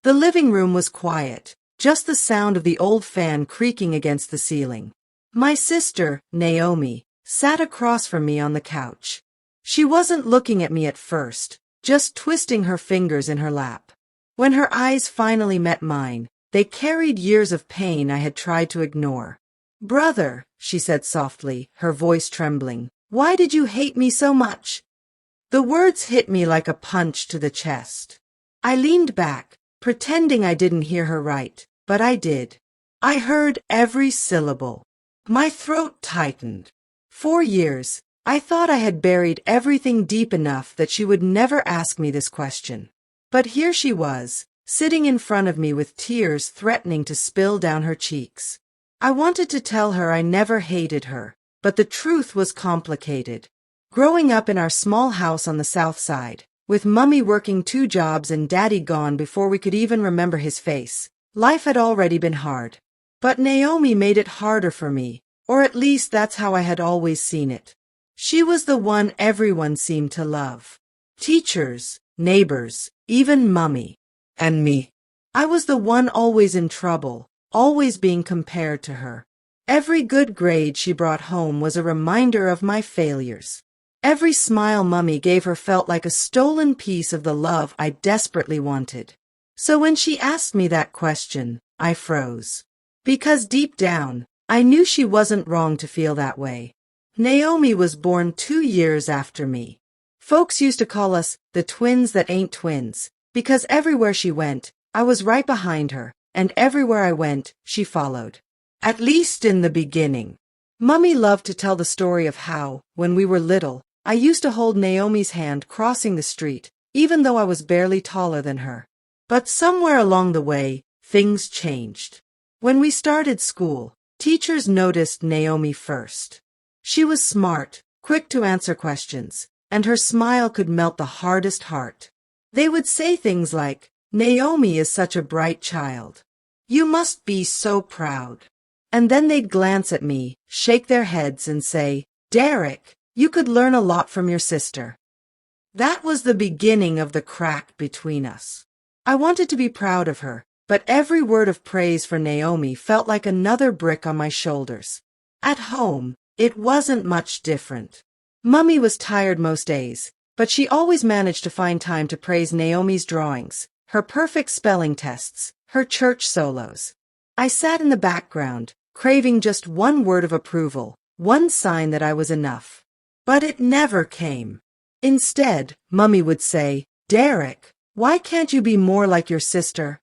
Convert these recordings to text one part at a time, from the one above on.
The living room was quiet, just the sound of the old fan creaking against the ceiling. My sister, Naomi, sat across from me on the couch. She wasn't looking at me at first, just twisting her fingers in her lap. When her eyes finally met mine, they carried years of pain I had tried to ignore. "Brother," she said softly, her voice trembling, "why did you hate me so much?" The words hit me like a punch to the chest. I leaned back, pretending I didn't hear her right, but I did. I heard every syllable. My throat tightened. For years, I thought I had buried everything deep enough that she would never ask me this question. But here she was, sitting in front of me with tears threatening to spill down her cheeks. I wanted to tell her I never hated her, but the truth was complicated. Growing up in our small house on the south side, with Mummy working 2 jobs and Daddy gone before we could even remember his face, life had already been hard. But Naomi made it harder for me, or at least that's how I had always seen it. She was the one everyone seemed to love. Teachers, neighbors, even Mummy. And me. I was the one always in trouble, always being compared to her. Every good grade she brought home was a reminder of my failures. Every smile Mummy gave her felt like a stolen piece of the love I desperately wanted. So when she asked me that question, I froze. Because deep down, I knew she wasn't wrong to feel that way. Naomi was born 2 years after me. Folks used to call us the twins that ain't twins, because everywhere she went, I was right behind her, and everywhere I went, she followed. At least in the beginning. Mummy loved to tell the story of how, when we were little, I used to hold Naomi's hand crossing the street, even though I was barely taller than her. But somewhere along the way, things changed. When we started school, teachers noticed Naomi first. She was smart, quick to answer questions, and her smile could melt the hardest heart. They would say things like, "Naomi is such a bright child. You must be so proud." And then they'd glance at me, shake their heads, and say, "Derek, you could learn a lot from your sister." That was the beginning of the crack between us. I wanted to be proud of her, but every word of praise for Naomi felt like another brick on my shoulders. At home, it wasn't much different. Mummy was tired most days, but she always managed to find time to praise Naomi's drawings, her perfect spelling tests, her church solos. I sat in the background, craving just one word of approval, one sign that I was enough. But it never came. Instead, Mummy would say, "Derek, why can't you be more like your sister?"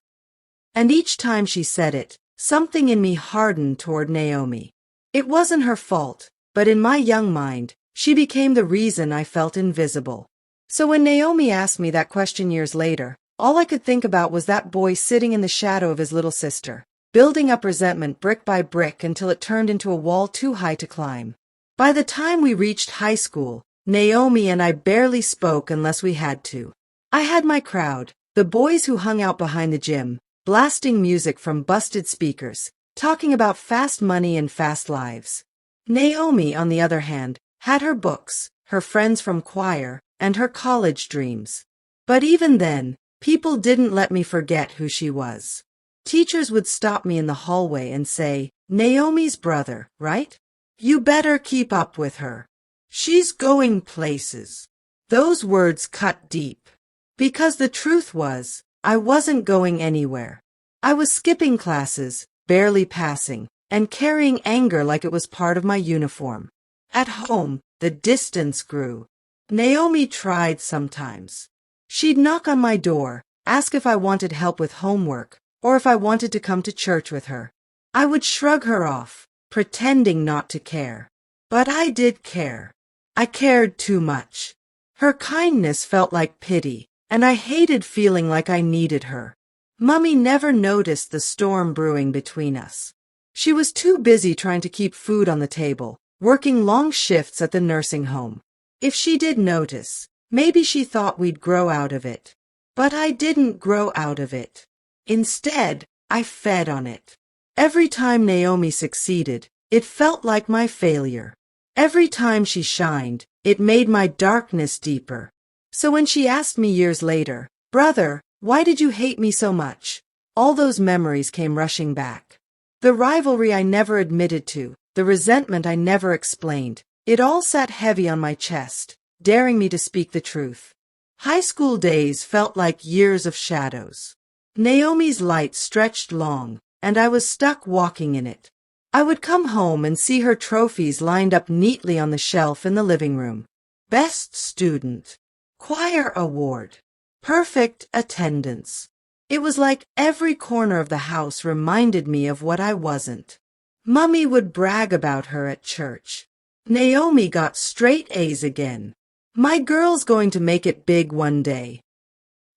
And each time she said it, something in me hardened toward Naomi. It wasn't her fault, but in my young mind, she became the reason I felt invisible. So when Naomi asked me that question years later, all I could think about was that boy sitting in the shadow of his little sister, building up resentment brick by brick until it turned into a wall too high to climb. By the time we reached high school, Naomi and I barely spoke unless we had to. I had my crowd, the boys who hung out behind the gym, blasting music from busted speakers, talking about fast money and fast lives. Naomi, on the other hand, had her books, her friends from choir, and her college dreams. But even then, people didn't let me forget who she was. Teachers would stop me in the hallway and say, "Naomi's brother, right? You better keep up with her. She's going places." Those words cut deep. Because the truth was, I wasn't going anywhere. I was skipping classes, barely passing, and carrying anger like it was part of my uniform. At home, the distance grew. Naomi tried sometimes. She'd knock on my door, ask if I wanted help with homework, or if I wanted to come to church with her. I would shrug her off, pretending not to care. But I did care. I cared too much. Her kindness felt like pity, and I hated feeling like I needed her. Mummy never noticed the storm brewing between us. She was too busy trying to keep food on the table, working long shifts at the nursing home. If she did notice, maybe she thought we'd grow out of it. But I didn't grow out of it. Instead, I fed on it. Every time Naomi succeeded, it felt like my failure. Every time she shined, it made my darkness deeper. So when she asked me years later, "Brother, Why did you hate me so much? All those memories came rushing back. The rivalry I never admitted to, the resentment I never explained, it all sat heavy on my chest, daring me to speak the truth. High school days felt like years of shadows. Naomi's light stretched long, and I was stuck walking in it. I would come home and see her trophies lined up neatly on the shelf in the living room. Best student. Choir award. Perfect attendance. It was like every corner of the house reminded me of what I wasn't. Mummy would brag about her at church. Naomi got straight A's again. My girl's going to make it big one day.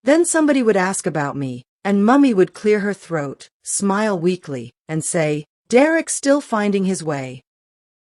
Then somebody would ask about me, and Mummy would clear her throat, smile weakly, and say, "Derek's still finding his way."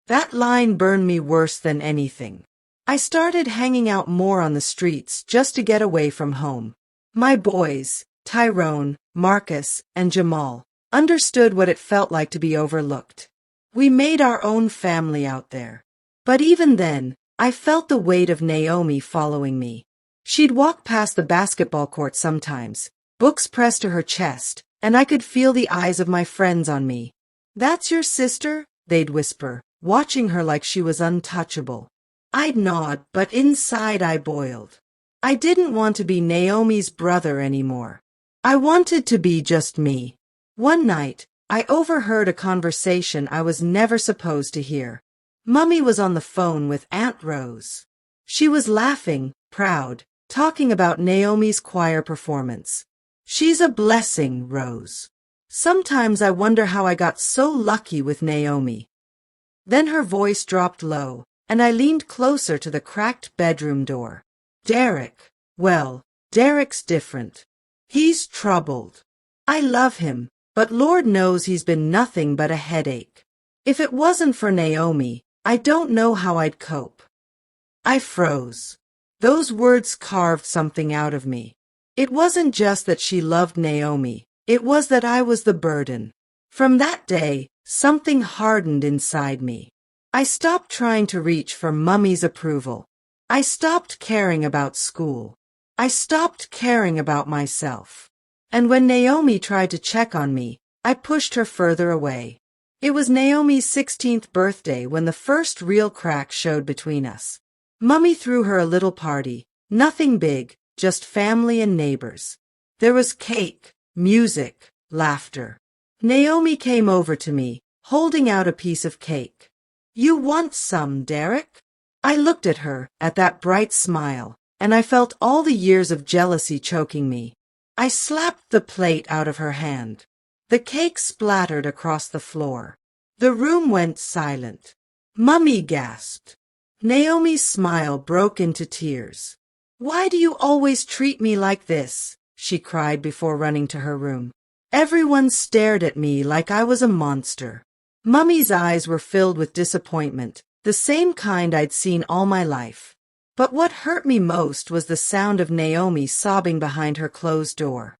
That line burned me worse than anything. I started hanging out more on the streets just to get away from home. My boys, Tyrone, Marcus, and Jamal, understood what it felt like to be overlooked. We made our own family out there. But even then, I felt the weight of Naomi following me. She'd walk past the basketball court sometimes, books pressed to her chest, and I could feel the eyes of my friends on me. "That's your sister?" they'd whisper, watching her like she was untouchable. I'd nod, but inside I boiled. I didn't want to be Naomi's brother anymore. I wanted to be just me. One night, I overheard a conversation I was never supposed to hear. Mummy was on the phone with Aunt Rose. She was laughing, proud, talking about Naomi's choir performance. "She's a blessing, Rose. Sometimes I wonder how I got so lucky with Naomi." Then her voice dropped low, and I leaned closer to the cracked bedroom door. "Derek. Well, Derek's different. He's troubled. I love him, but Lord knows he's been nothing but a headache. If it wasn't for Naomi, I don't know how I'd cope." I froze. Those words carved something out of me. It wasn't just that she loved Naomi, it was that I was the burden. From that day, something hardened inside me. I stopped trying to reach for Mummy's approval. I stopped caring about school. I stopped caring about myself. And when Naomi tried to check on me, I pushed her further away. It was Naomi's 16th birthday when the first real crack showed between us. Mummy threw her a little party, nothing big, just family and neighbors. There was cake, music, laughter. Naomi came over to me, holding out a piece of cake. "You want some, Derek?" I looked at her, at that bright smile, and I felt all the years of jealousy choking me. I slapped the plate out of her hand. The cake splattered across the floor. The room went silent. Mummy gasped. Naomi's smile broke into tears. "Why do you always treat me like this?" she cried before running to her room. Everyone stared at me like I was a monster. Mummy's eyes were filled with disappointment, the same kind I'd seen all my life. But what hurt me most was the sound of Naomi sobbing behind her closed door.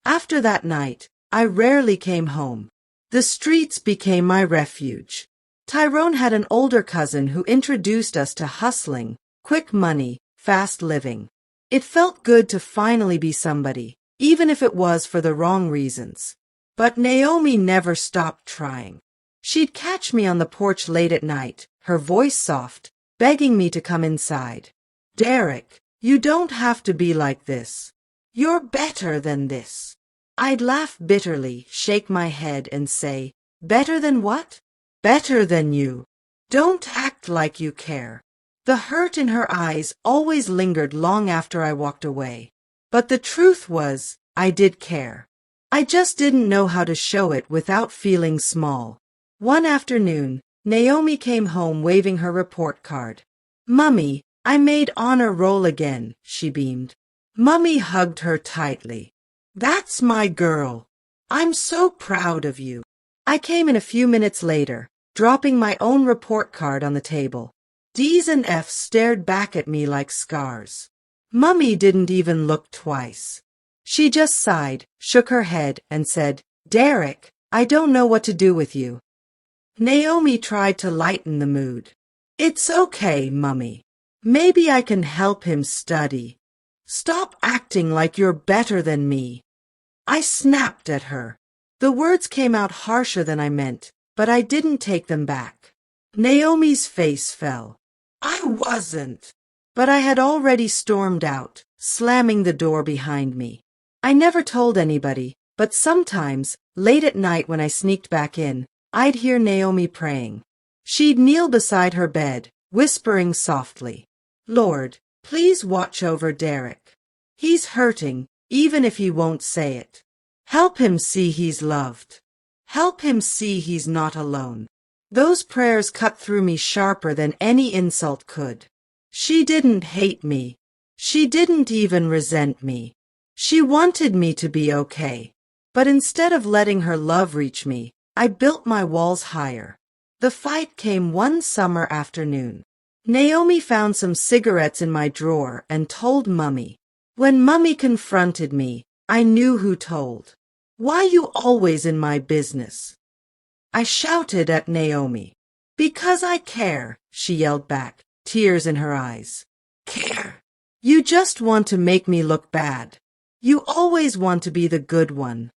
After that night, I rarely came home. The streets became my refuge. Tyrone had an older cousin who introduced us to hustling, quick money, fast living. It felt good to finally be somebody, even if it was for the wrong reasons. But Naomi never stopped trying. She'd catch me on the porch late at night, her voice soft, begging me to come inside. "Derek, you don't have to be like this. You're better than this." I'd laugh bitterly, shake my head, and say, "Better than what?" "Better than you. Don't act like you care." The hurt in her eyes always lingered long after I walked away. But the truth was, I did care. I just didn't know how to show it without feeling small. One afternoon, Naomi came home waving her report card. "Mummy, I made honor roll again," she beamed. Mummy hugged her tightly. "That's my girl. I'm so proud of you." I came in a few minutes later, dropping my own report card on the table. D's and F's stared back at me like scars. Mummy didn't even look twice. She just sighed, shook her head, and said, "Derek, I don't know what to do with you." Naomi tried to lighten the mood. "It's okay, Mummy. Maybe I can help him study." Stop acting like you're better than me. I snapped at her. The words came out harsher than I meant, but I didn't take them back. Naomi's face fell. I wasn't. But I had already stormed out, slamming the door behind me. I never told anybody, but sometimes, late at night when I sneaked back in, I'd hear Naomi praying. She'd kneel beside her bed, whispering softly, Lord, please watch over Derek. He's hurting, even if he won't say it. Help him see he's loved. Help him see he's not alone. Those prayers cut through me sharper than any insult could. She didn't hate me. She didn't even resent me. She wanted me to be okay. But instead of letting her love reach me, I built my walls higher. The fight came one summer afternoon. Naomi found some cigarettes in my drawer and told Mummy. When Mummy confronted me, I knew who told. Why you always in my business? I shouted at Naomi. Because I care, she yelled back, tears in her eyes. Care? You just want to make me look bad. You always want to be the good one.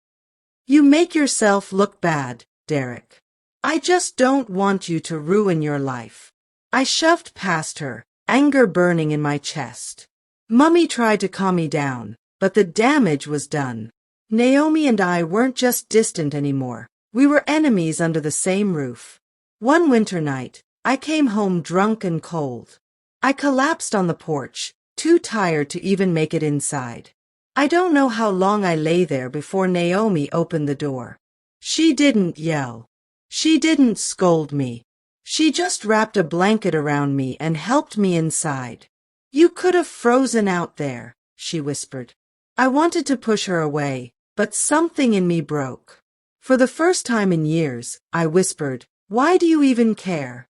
You make yourself look bad, Derek. I just don't want you to ruin your life. I shoved past her, anger burning in my chest. Mummy tried to calm me down, but the damage was done. Naomi and I weren't just distant anymore. We were enemies under the same roof. One winter night, I came home drunk and cold. I collapsed on the porch, too tired to even make it inside. I don't know how long I lay there before Naomi opened the door. She didn't yell. She didn't scold me. She just wrapped a blanket around me and helped me inside. You could have frozen out there, she whispered. I wanted to push her away, but something in me broke. For the first time in years, I whispered, Why do you even care?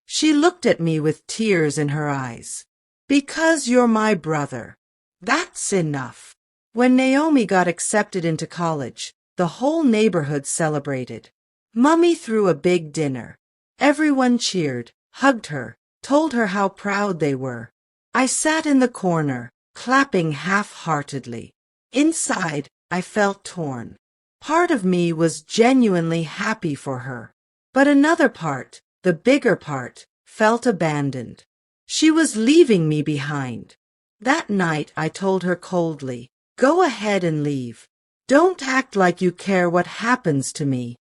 She looked at me with tears in her eyes. Because you're my brother. That's enough. When Naomi got accepted into college, the whole neighborhood celebrated. Mummy threw a big dinner. Everyone cheered, hugged her, told her how proud they were. I sat in the corner, clapping half-heartedly. Inside, I felt torn. Part of me was genuinely happy for her. But another part, the bigger part, felt abandoned. She was leaving me behind. That night I told her coldly, Go ahead and leave. Don't act like you care what happens to me.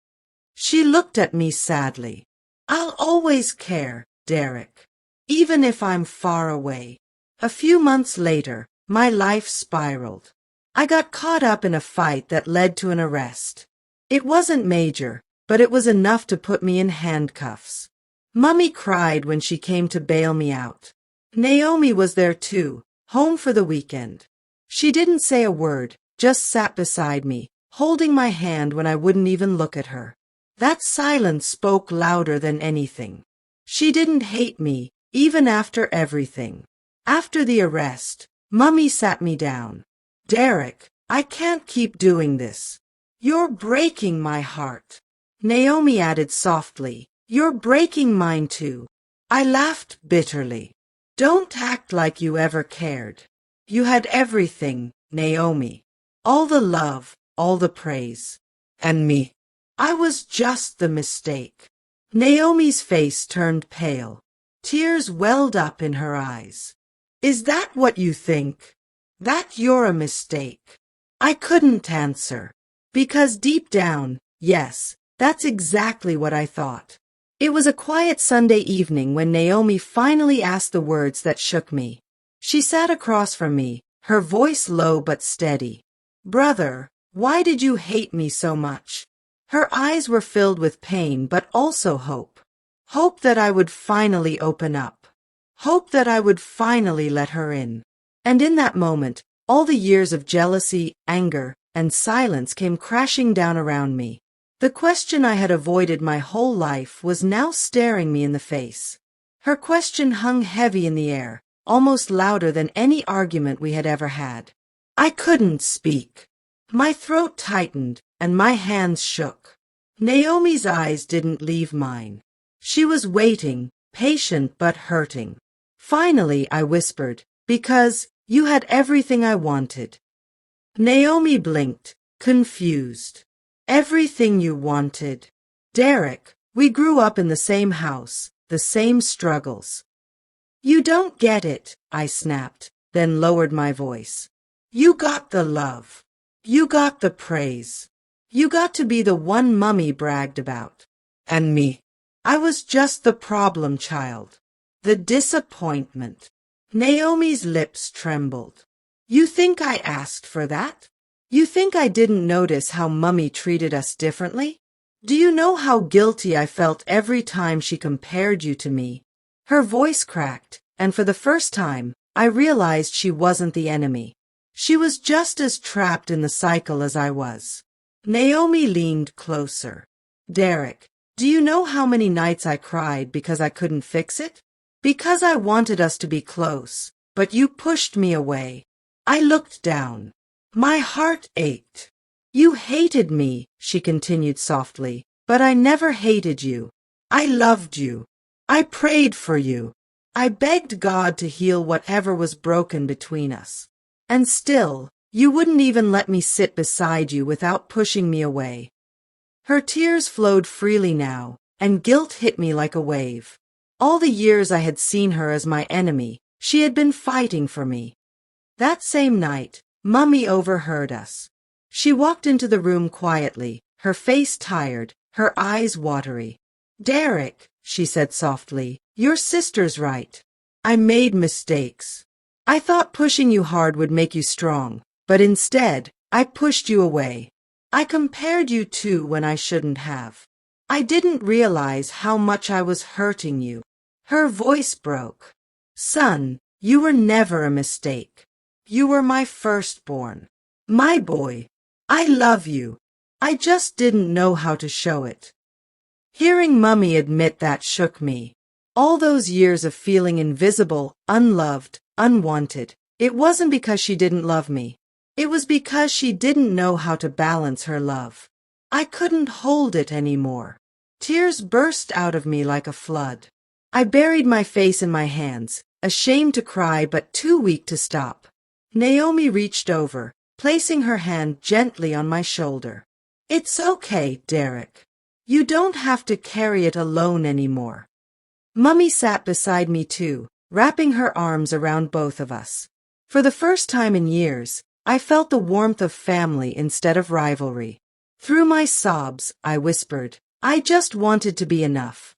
She looked at me sadly. I'll always care, Derek, even if I'm far away. A few months later, my life spiraled. I got caught up in a fight that led to an arrest. It wasn't major, but it was enough to put me in handcuffs. Mummy cried when she came to bail me out. Naomi was there too, home for the weekend. She didn't say a word, just sat beside me, holding my hand when I wouldn't even look at her. That silence spoke louder than anything. She didn't hate me, even after everything. After the arrest, Mummy sat me down. Derek, I can't keep doing this. You're breaking my heart. Naomi added softly, You're breaking mine too. I laughed bitterly. Don't act like you ever cared. You had everything, Naomi. All the love, all the praise. And me. I was just the mistake. Naomi's face turned pale. Tears welled up in her eyes. Is that what you think? That you're a mistake? I couldn't answer. Because deep down, yes, that's exactly what I thought. It was a quiet Sunday evening when Naomi finally asked the words that shook me. She sat across from me, her voice low but steady. Brother, why did you hate me so much? Her eyes were filled with pain but also hope. Hope that I would finally open up. Hope that I would finally let her in. And in that moment, all the years of jealousy, anger, and silence came crashing down around me. The question I had avoided my whole life was now staring me in the face. Her question hung heavy in the air, almost louder than any argument we had ever had. I couldn't speak. My throat tightened, and my hands shook. Naomi's eyes didn't leave mine. She was waiting, patient but hurting. Finally, I whispered, because You had everything I wanted. Naomi blinked, confused. Everything you wanted. Derek, we grew up in the same house, the same struggles. You don't get it, I snapped, then lowered my voice. You got the love. You got the praise. You got to be the one Mummy bragged about. And me. I was just the problem child. The disappointment. Naomi's lips trembled. You think I asked for that? You think I didn't notice how Mummy treated us differently? Do you know how guilty I felt every time she compared you to me? Her voice cracked, and for the first time, I realized she wasn't the enemy. She was just as trapped in the cycle as I was. Naomi leaned closer. Derek, do you know how many nights I cried because I couldn't fix it? Because I wanted us to be close, but you pushed me away. I looked down. My heart ached. You hated me, she continued softly, but I never hated you. I loved you. I prayed for you. I begged God to heal whatever was broken between us. And still, you wouldn't even let me sit beside you without pushing me away. Her tears flowed freely now, and guilt hit me like a wave. All the years I had seen her as my enemy, she had been fighting for me. That same night, Mummy overheard us. She walked into the room quietly, her face tired, her eyes watery. Derek, she said softly, your sister's right. I made mistakes. I thought pushing you hard would make you strong, but instead, I pushed you away. I compared you to when I shouldn't have. I didn't realize how much I was hurting you. Her voice broke. Son, you were never a mistake. You were my firstborn. My boy. I love you. I just didn't know how to show it. Hearing Mummy admit that shook me. All those years of feeling invisible, unloved, unwanted, it wasn't because she didn't love me. It was because she didn't know how to balance her love. I couldn't hold it anymore. Tears burst out of me like a flood. I buried my face in my hands, ashamed to cry but too weak to stop. Naomi reached over, placing her hand gently on my shoulder. It's okay, Derek. You don't have to carry it alone anymore. Mummy sat beside me too, wrapping her arms around both of us. For the first time in years, I felt the warmth of family instead of rivalry. Through my sobs, I whispered, I just wanted to be enough.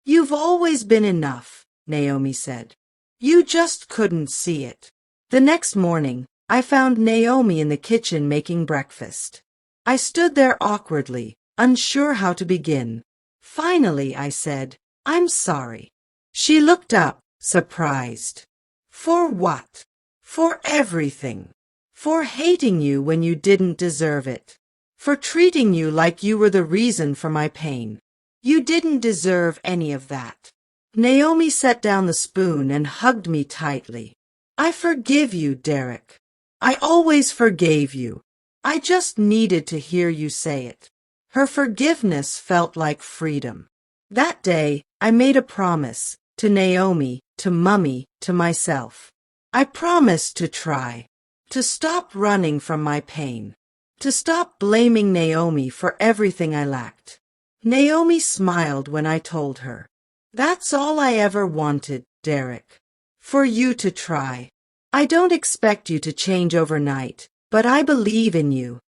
You've always been enough, Naomi said. You just couldn't see it. The next morning, I found Naomi in the kitchen making breakfast. I stood there awkwardly, unsure how to begin. Finally, I said, I'm sorry. She looked up, surprised. For what? For everything. For hating you when you didn't deserve it. For treating you like you were the reason for my pain. You didn't deserve any of that. Naomi set down the spoon and hugged me tightly. I forgive you, Derek. I always forgave you. I just needed to hear you say it. Her forgiveness felt like freedom. That day, I made a promise, to Naomi, to Mummy, to myself. I promised to try, to stop running from my pain, to stop blaming Naomi for everything I lacked. Naomi smiled when I told her. That's all I ever wanted, Derek. For you to try. I don't expect you to change overnight, but I believe in you.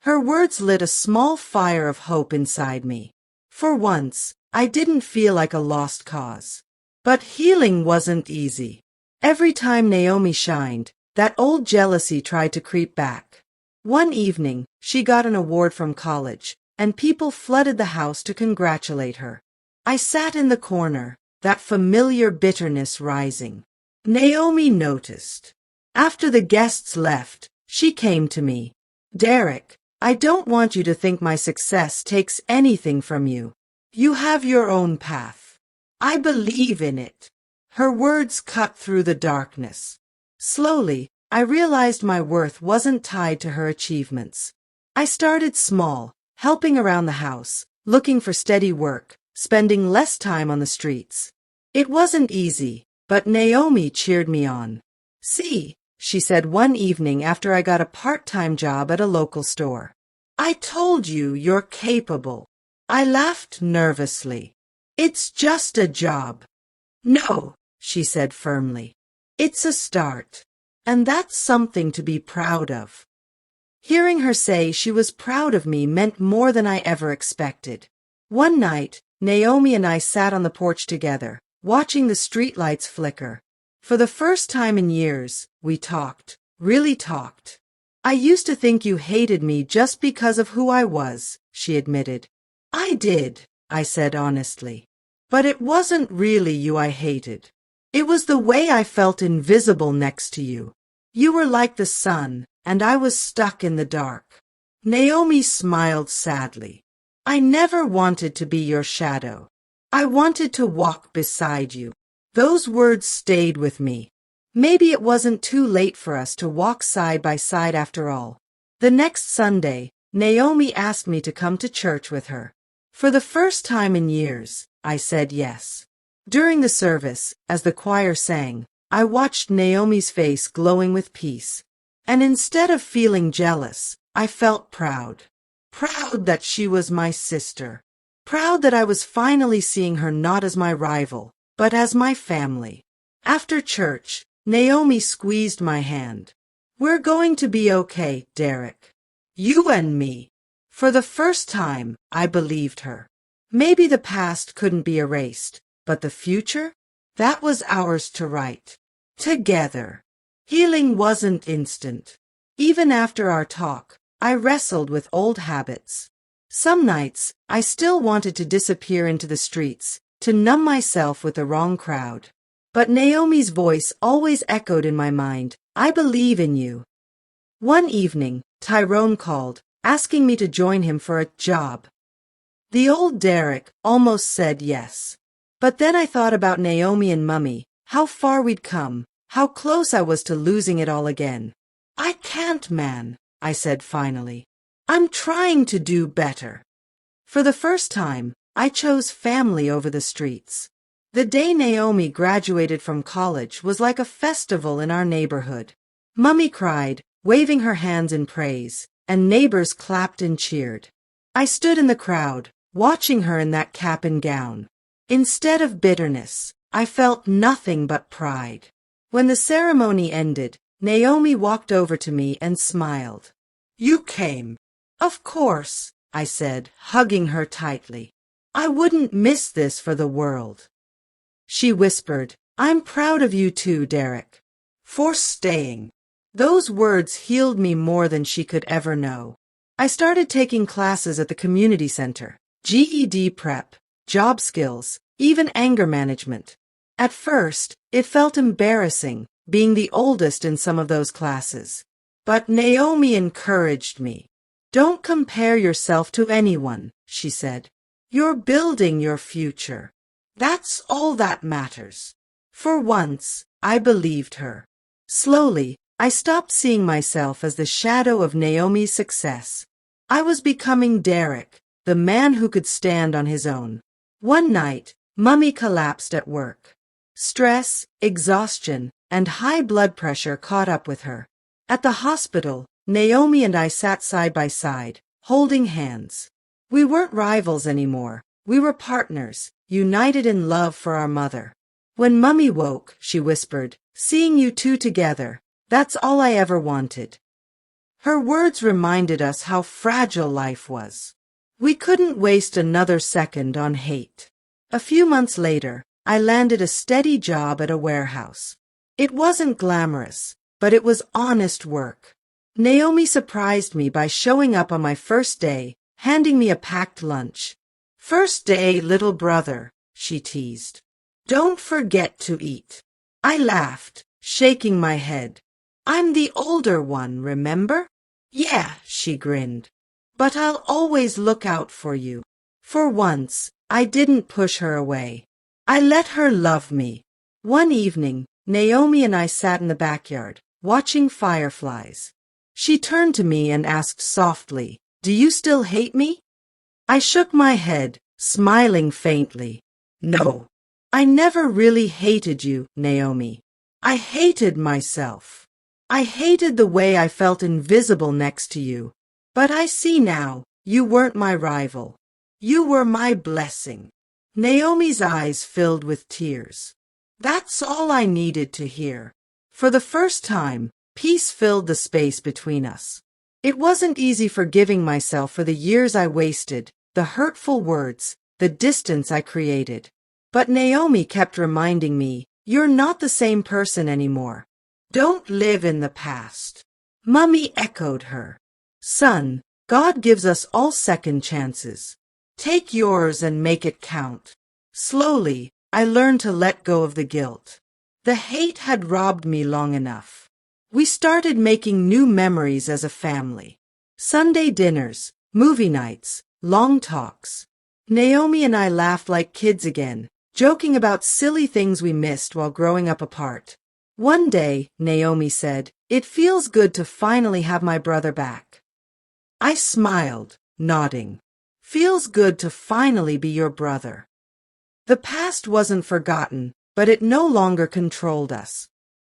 Her words lit a small fire of hope inside me. For once, I didn't feel like a lost cause. But healing wasn't easy. Every time Naomi shined, that old jealousy tried to creep back. One evening, she got an award from college, and people flooded the house to congratulate her. I sat in the corner, that familiar bitterness rising. Naomi noticed. After the guests left, she came to me. Derek, I don't want you to think my success takes anything from you. You have your own path. I believe in it. Her words cut through the darkness. Slowly, I realized my worth wasn't tied to her achievements. I started small, helping around the house, looking for steady work, spending less time on the streets. It wasn't easy, but Naomi cheered me on. See, she said one evening after I got a part-time job at a local store. I told you you're capable. I laughed nervously. It's just a job. No, she said firmly. It's a start. And that's something to be proud of. Hearing her say she was proud of me meant more than I ever expected. One night, Naomi and I sat on the porch together, watching the streetlights flicker. For the first time in years, we talked, really talked. I used to think you hated me just because of who I was, she admitted. I did, I said honestly. But it wasn't really you I hated. It was the way I felt invisible next to you. You were like the sun, and I was stuck in the dark. Naomi smiled sadly. I never wanted to be your shadow. I wanted to walk beside you. Those words stayed with me. Maybe it wasn't too late for us to walk side by side after all. The next Sunday, Naomi asked me to come to church with her. For the first time in years, I said yes. During the service, as the choir sang, I watched Naomi's face glowing with peace. And instead of feeling jealous, I felt proud. Proud that she was my sister. Proud that I was finally seeing her not as my rival, but as my family. After church, Naomi squeezed my hand. We're going to be okay, Derek. You and me. For the first time, I believed her. Maybe the past couldn't be erased, but the future? That was ours to write. Together. Healing wasn't instant. Even after our talk, I wrestled with old habits. Some nights, I still wanted to disappear into the streets, to numb myself with the wrong crowd. But Naomi's voice always echoed in my mind, I believe in you. One evening, Tyrone called, asking me to join him for a job. The old Derek almost said yes. But then I thought about Naomi and Mummy, how far we'd come, how close I was to losing it all again. I can't, man, I said finally. I'm trying to do better. For the first time, I chose family over the streets. The day Naomi graduated from college was like a festival in our neighborhood. Mummy cried, waving her hands in praise, and neighbors clapped and cheered. I stood in the crowd, watching her in that cap and gown. Instead of bitterness, I felt nothing but pride. When the ceremony ended, Naomi walked over to me and smiled. You came. Of course, I said, hugging her tightly. I wouldn't miss this for the world. She whispered, I'm proud of you too, Derek. For staying. Those words healed me more than she could ever know. I started taking classes at the community center, GED prep, job skills, even anger management. At first, it felt embarrassing, being the oldest in some of those classes. But Naomi encouraged me. Don't compare yourself to anyone, she said. You're building your future. That's all that matters. For once, I believed her. Slowly, I stopped seeing myself as the shadow of Naomi's success. I was becoming Derek, the man who could stand on his own. One night, Mummy collapsed at work. Stress, exhaustion, and high blood pressure caught up with her. At the hospital, Naomi and I sat side by side, holding hands. We weren't rivals anymore. We were partners, united in love for our mother. When Mummy woke, she whispered, seeing you two together, that's all I ever wanted. Her words reminded us how fragile life was. We couldn't waste another second on hate. A few months later, I landed a steady job at a warehouse. It wasn't glamorous, but it was honest work. Naomi surprised me by showing up on my first day, handing me a packed lunch. First day, little brother, she teased. Don't forget to eat. I laughed, shaking my head. I'm the older one, remember? Yeah, she grinned. But I'll always look out for you. For once, I didn't push her away. I let her love me. One evening, Naomi and I sat in the backyard, watching fireflies. She turned to me and asked softly, Do you still hate me? I shook my head, smiling faintly. No, I never really hated you, Naomi. I hated myself. I hated the way I felt invisible next to you. But I see now, you weren't my rival. You were my blessing. Naomi's eyes filled with tears. That's all I needed to hear. For the first time, peace filled the space between us. It wasn't easy forgiving myself for the years I wasted, the hurtful words, the distance I created. But Naomi kept reminding me, you're not the same person anymore. Don't live in the past. Mummy echoed her. Son, God gives us all second chances. Take yours and make it count. Slowly, I learned to let go of the guilt. The hate had robbed me long enough. We started making new memories as a family. Sunday dinners, movie nights, long talks. Naomi and I laughed like kids again, joking about silly things we missed while growing up apart. One day, Naomi said, "It feels good to finally have my brother back." I smiled, nodding. Feels good to finally be your brother. The past wasn't forgotten, but it no longer controlled us.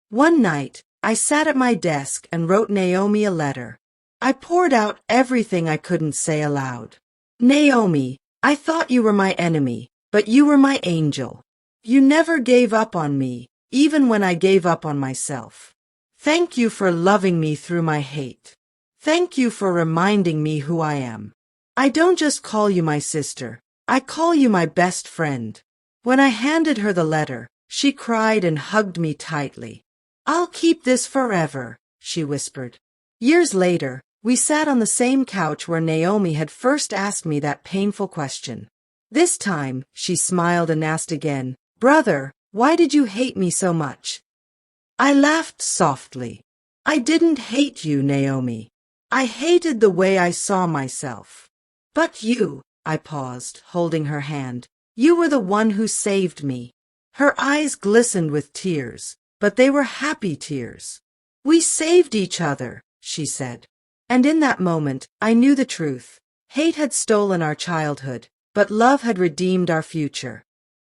One night, I sat at my desk and wrote Naomi a letter. I poured out everything I couldn't say aloud. Naomi, I thought you were my enemy, but you were my angel. You never gave up on me, even when I gave up on myself. Thank you for loving me through my hate. Thank you for reminding me who I am. I don't just call you my sister, I call you my best friend. When I handed her the letter, she cried and hugged me tightly. I'll keep this forever, she whispered. Years later, we sat on the same couch where Naomi had first asked me that painful question. This time, she smiled and asked again, Brother, why did you hate me so much? I laughed softly. I didn't hate you, Naomi. I hated the way I saw myself. But you, I paused, holding her hand. You were the one who saved me. Her eyes glistened with tears, but they were happy tears. We saved each other, she said. And in that moment, I knew the truth. Hate had stolen our childhood, but love had redeemed our future.